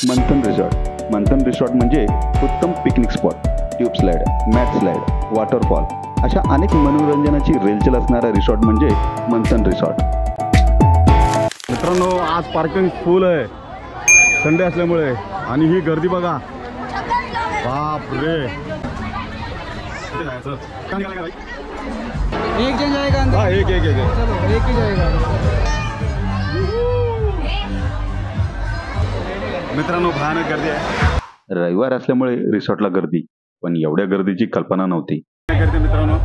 मंथन resort. मंथन resort म्हणजे उत्तम picnic spot, tube slide, mat slide, waterfall अशा अनेक मनोरंजनाची रेलचेल असणारा रिसॉर्ट म्हणजे मंथन रिसॉर्ट. मित्रांनो, आज पार्किंग फुल आहे संडे असल्यामुळे आणि ही गर्दी बघा. बाप रे. एक जन जाएगा अंदर. हाँ, एक चलो एक ही जाएगा. मित्रांनो, भयानक गर्दी आहे. रविवार असल्यामुळे रिसॉर्टला गर्दी, पण एवढ्या गर्दीची कल्पना नव्हती. गर्दी मित्रांनो,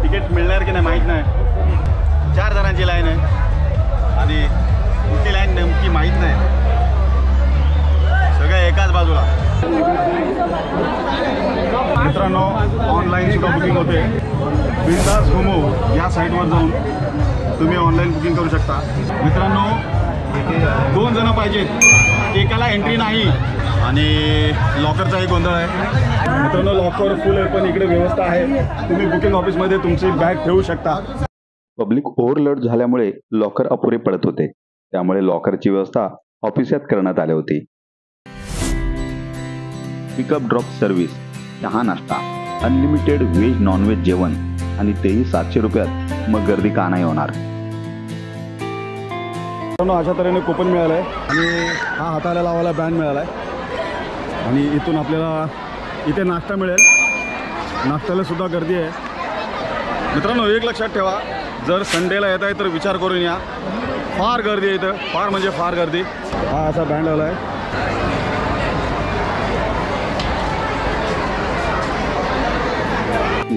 तिकीट मिळणार की नाही माहीत नाही. 4 जणांची लाईन आहे आणि कुठली लाईन नेमकी माहीत नाही. सगळं एकाच बाजूला. मित्रांनो, ऑनलाईन सुद्धा बुकिंग होते. बिंदास घुमो या साईटवर जाऊन तुम्ही ऑनलाईन बुकिंग करू शकता. मित्रांनो, 2 जण पाहिजेत, एकाला एंट्री नाही आणि लॉकरचाही गोंधळ आहे. मित्रांनो, लॉकर फुल आहे पण इकडे व्यवस्था आहे. तुम्ही बुकिंग ऑफिसमध्ये तुमची बॅग ठेवू शकता. पब्लिक ओव्हरलोड झाल्यामुळे लॉकर अपुरे पडत होते, त्यामुळे लॉकरची व्यवस्था ऑफिसात करण्यात आली होती. पिकअप ड्रॉप सर्व्हिस, चहा नाश्ता, अनलिमिटेड व्हेज नॉनव्हेज जेवण आणि तेही 700 रुपयात. मग गर्दी का नाही होणार. अशा तऱ्हेने कुपन मिळालं आहे आणि हा हाताला लावायला बँड मिळाला आहे आणि इथून आपल्याला इथे नाश्ता मिळेल. नाश्त्याला सुद्धा गर्दी आहे. मित्रांनो, एक लक्षात ठेवा, जर संडेला येत आहे तर विचार करून या. फार गर्दी आहे इथं, फार म्हणजे फार गर्दी. हा असा बँड आला आहे.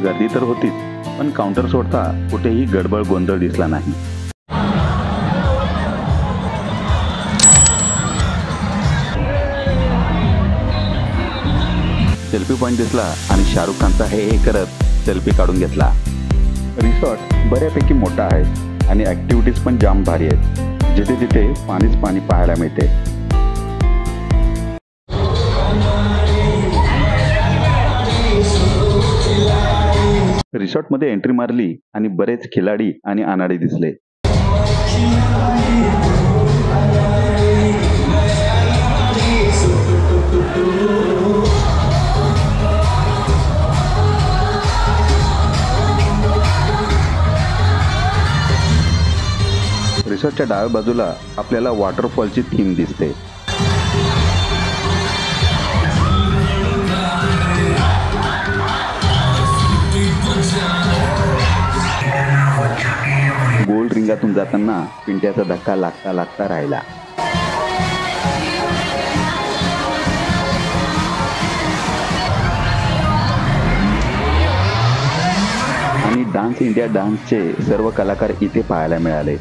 गर्दी तर होतीच, पण काउंटर सोडता कुठेही गडबड गोंधळ दिसला नाही. सेल्फी पॉइंट दिसला आणि शाहरुख खानचा हे करत सेल्फी काढून घेतला. रिसॉर्ट बऱ्यापैकी मोठा आहे आणि ॲक्टिव्हिटीज पण जाम भारी आहेत. जिथे जिथे पाणीच पाणी पाहायला मिळते. रिसॉर्टमध्ये एंट्री मारली आणि बरेच खिलाडी आणि अनाडी दिसले. रिसॉर्टच्या डाव्या बाजूला आपल्याला वॉटरफॉलची थीम दिसते. गोल रिंगातून जाताना पिंट्याचा धक्का लागता लागता राहिला. आणि डान्स इंडिया डान्सचे सर्व कलाकार इथे पाहायला मिळाले.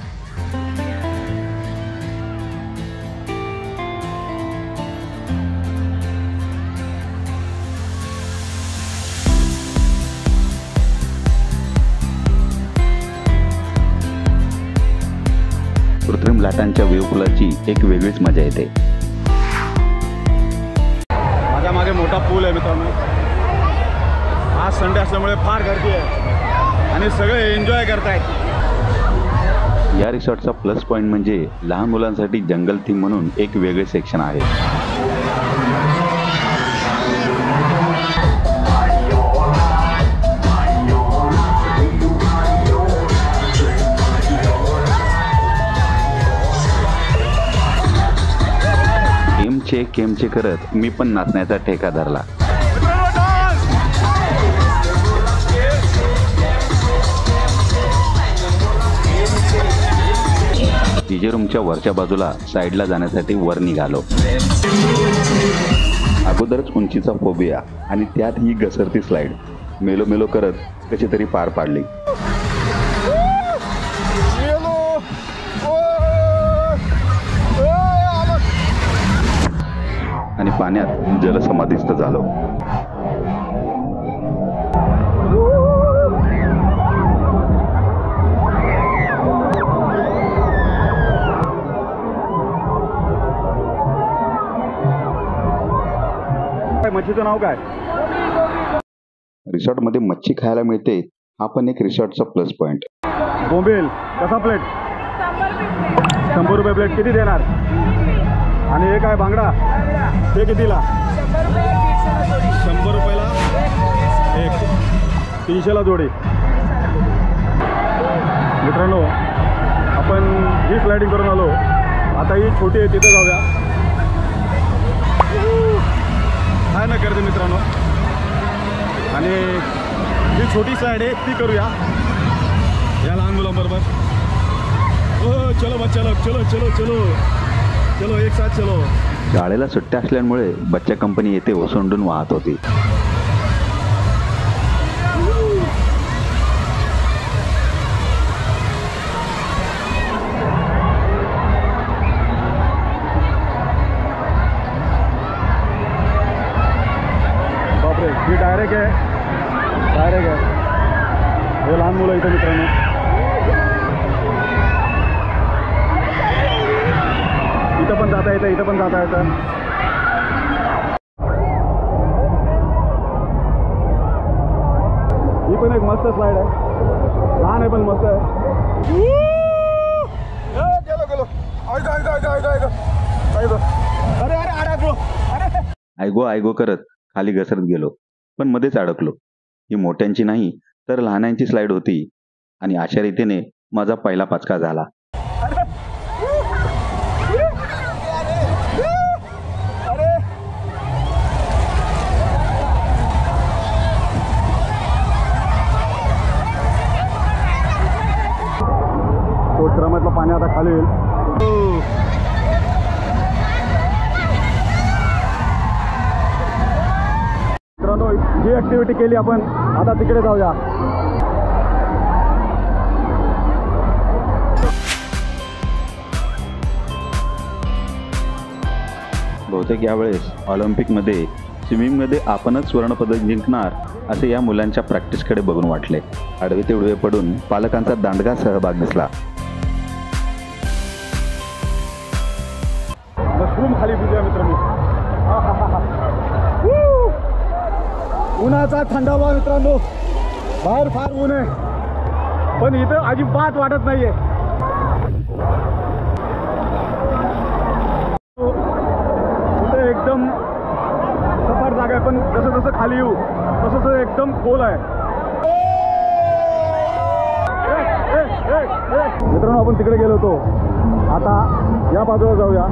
कृत्रिम लाटांच्या वेवपुलाची एक वेगळीच मजा येते. माझ्या मागे मोठा पूल आहे मित्रांनो. आज संडे असल्यामुळे फार गर्दी आहे आणि सगळे एन्जॉय करतायत. या रिसॉर्टचा प्लस पॉइंट म्हणजे लहान मुलांसाठी जंगल थीम म्हणून एक वेगळे सेक्शन आहे. केमचे करत मी पण नाचण्याचा ठेका धरला. डीजे रूमच्या वरच्या बाजूला साईडला जाण्यासाठी वर निघालो. अगोदरच उंचीचा फोबिया आणि त्यात ही घसरती स्लाइड मेलो मेलो करत कशी तरी पार पाडली. पाण्यात जलसमाधीस्थ झालो. मच्छीचं नाव काय? रिसॉर्टमध्ये मच्छी खायला मिळते, हा पण एक रिसॉर्टचा प्लस पॉइंट. बोंबील कसा प्लेट? 100 रुपये प्लेट. किती देणार? आणि हे काय बांगडा, ते कितीला? 100 रुपयाला एक, 300ला जोडी. मित्रांनो, आपण ही स्लायडिंग करून आलो. आता ही छोटी आहे, तिथे जाऊया. काय ना करते मित्रांनो. आणि जी छोटी स्लाईड आहे ती करूया या लहान मुलांबरोबर. हो चलो बच्चा लोग, चलो चलो चलो चलो एक साथ चलो. शाळेला सुट्ट्या असल्यामुळे बच्चा कंपनी येथे ओसंडून वाहत होती. बापरे, ही डायरेक्ट आहे. हे लहान मुलं इथं मित्रांनो. इथं पण जाता येतं, इथं पण जाता येतं. ही पण एक मस्त स्लाईड आहे, लहान आहे पण मस्त आहे. अरे अरे अडकलो, अरे आयगो आयगो करत खाली घसरत गेलो, पण मध्येच अडकलो. ही मोठ्यांची नाही तर लहानांची स्लाईड होती आणि अशा रीतीने माझा पहिला पचका झाला. ड्रमातलं पाणी आता खाली येईल. मित्रांनो, ही ऍक्टिव्हिटी केली आपण. आता तिकडे जाऊया. बहुतेक यावेळेस ऑलिम्पिकमध्ये स्विमिंगमध्ये आपणच सुवर्णपदक जिंकणार असे या मुलांच्या प्रॅक्टिसकडे बघून वाटले. आडवे तेवढे पडून पालकांचा दांडगा सहभाग दिसला. मशरूम खाली भिजूया मित्रांनो. उन्हाचा थंडावा मित्रांनो. बाहेर फार ऊन आहे, पण इथं अजिबात वाटत नाहीये. इथं एकदम सपाट जागा आहे, पण जसं जसं खाली येऊ तसं एकदम खोल आहे. मित्रांनो, आपण तिकडे गेलो होतो. आता या बाजूला जाऊया,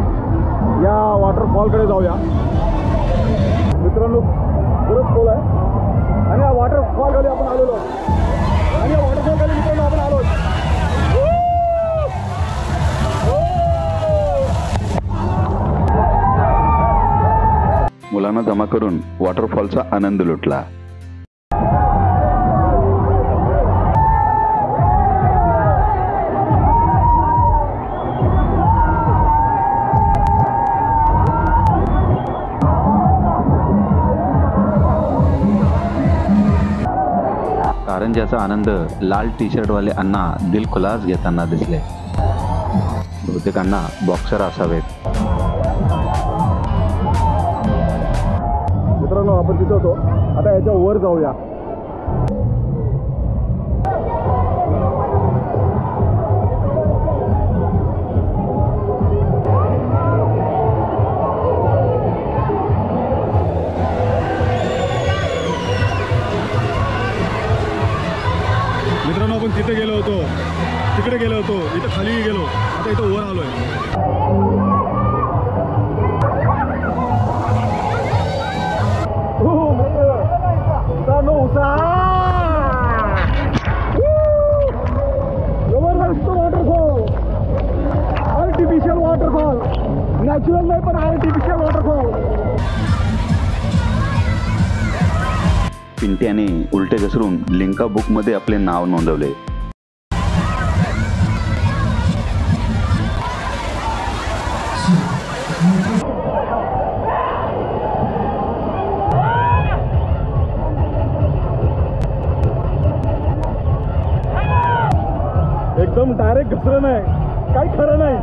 या वॉटरफॉलकडे जाऊया. मित्रांनो, बरंच खोल आहे आणि या वॉटरफॉल खाली आपण आलेलो. आणि या वॉटरफॉल खाली मित्रांनो आपण आलो. मुलांना जमा करून वॉटरफॉलचा आनंद लुटला. कारंजाचा आनंद लाल टी शर्टवाले अण्णा दिलखुलास घेताना दिसले. बहुतेकांना बॉक्सर असावेत. मित्रांनो, आपण तिथे होतो. आता याच्या वर जाऊया. मित्रांनो, आपण तिथे गेलो होतो, तिकडे गेलो होतो, इथं खाली गेलो, आता इथं वर आलोय. जबरदस्त वॉटरफॉल, आर्टिफिशियल वॉटरफॉल, नॅचरल नाही पण आर्टिफिशियल वॉटरफॉल. पिंट्याने उलटे घसरून लिंका बुकमध्ये आपले नाव नोंदवले. एकदम डायरेक्ट घसरण आहे, काही खरं नाही.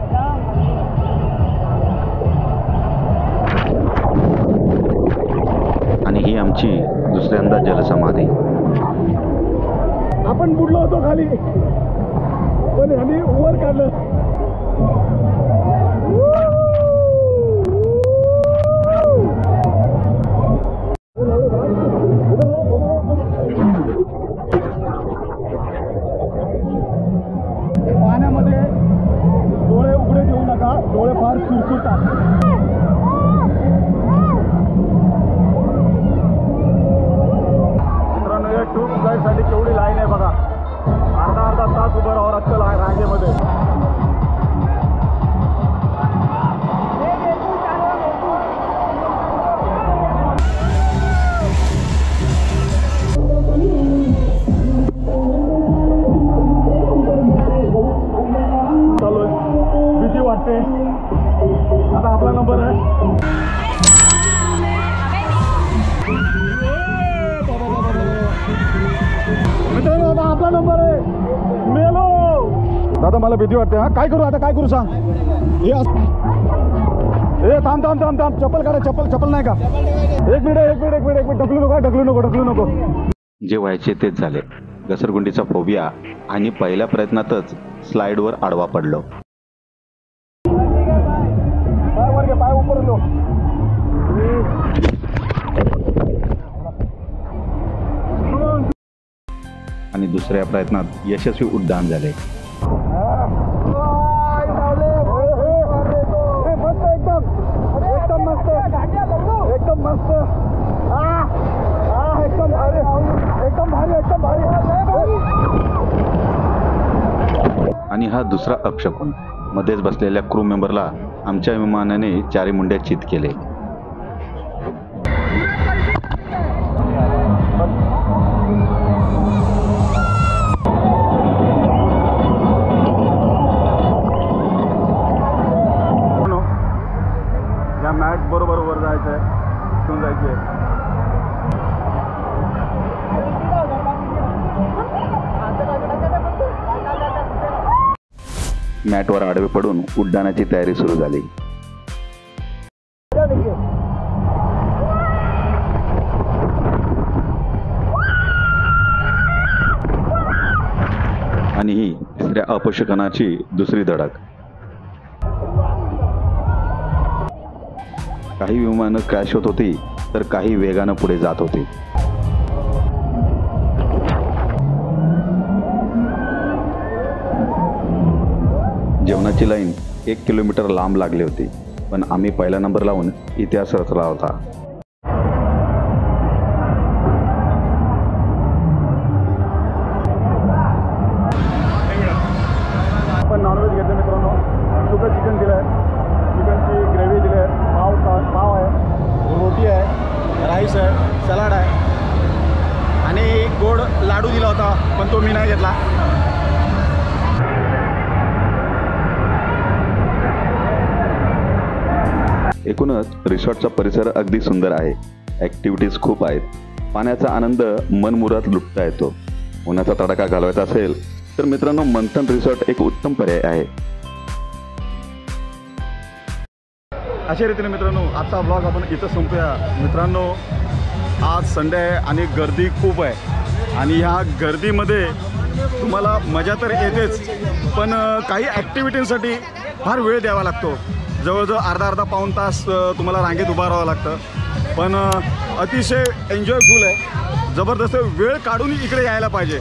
आणि ही आमची दुसऱ्यांदा जलसमाधी. आपण बुडलो होतो खाली, पण ह्यांनी वर काढलं. पाण्यामध्ये डोळे उघडे ठेवू नका, डोळे फार चुरचुरतात. मित्रांनो, या ट्यूब साठी केवढी लाईन आहे बघा. अर्धा तास उभं राहावं लागतं रांगेमध्ये. चालू आहे, भीती वाटते. आता आपला नंबर आहे. मित्रांनो, आता आपला नंबर आहे. मेलो. दादा मला भीती वाटते. हा, काय करू आता, काय करू सांग. हे थांब थांब थांब थांब, चप्पल काढा. चप्पल नाही का? एक मिनिट ढकलू नको. जे व्हायचे तेच झाले. घसरगुंडीचा फोबिया आणि पहिल्या प्रयत्नातच स्लाइडवर आडवा पडलो. पाय ऊपर लो. आणि दुसऱ्या प्रयत्नात यशस्वी उड्डाण झाले. एकदम मस्त. एकदम भारी. आणि हा दुसरा अपशकुन. मध्येच बसलेल्या क्रू मेंबरला आमच्या विमानाने चारी मुंड्या चित केले. या मॅट बरोबर वर जायचं आहे, घेऊन जायची आहे. मॅटवर आडवे पडून उड्डाणाची तयारी सुरू झाली. आणि ही तिसऱ्या अपशकनाची दुसरी धडक. काही विमानं क्रॅश होत होती, तर काही वेगानं पुढे जात होती. जेवणाची लाईन 1 किलोमीटर लांब लागली होती, पण आम्ही पहिला नंबर लावून इतिहास रचला होता. आपण नॉनव्हेज घेतलं मित्रांनो. सुकं चिकन दिलं आहे, चिकनची ग्रेव्ही दिली आहे, पाव आहे, रोटी आहे, राईस आहे, सलाड आहे आणि गोड लाडू दिला होता, पण तो मी नाही घेतला. एकूणच रिसॉर्टचा परिसर अगदी सुंदर आहे. ॲक्टिव्हिटीज खूप आहेत. पाण्याचा आनंद मनमुराद लुटता येतो. उन्हाचा तडाखा घालवायचा असेल तर मित्रांनो, मंथन रिसॉर्ट एक उत्तम पर्याय आहे. अशा रीतीने मित्रांनो, आजचा ब्लॉग आपण इथं संपूया. मित्रांनो, आज संडे आहे आणि गर्दी खूप आहे आणि ह्या गर्दीमध्ये तुम्हाला मजा तर येतेच, पण काही ॲक्टिव्हिटींसाठी फार वेळ द्यावा लागतो. जवळजवळ अर्धा पाऊण तास तुम्हाला रांगेत उभं राहावं लागतं, पण अतिशय एन्जॉयफुल आहे. जबरदस्त वेळ काढून इकडे यायला पाहिजे.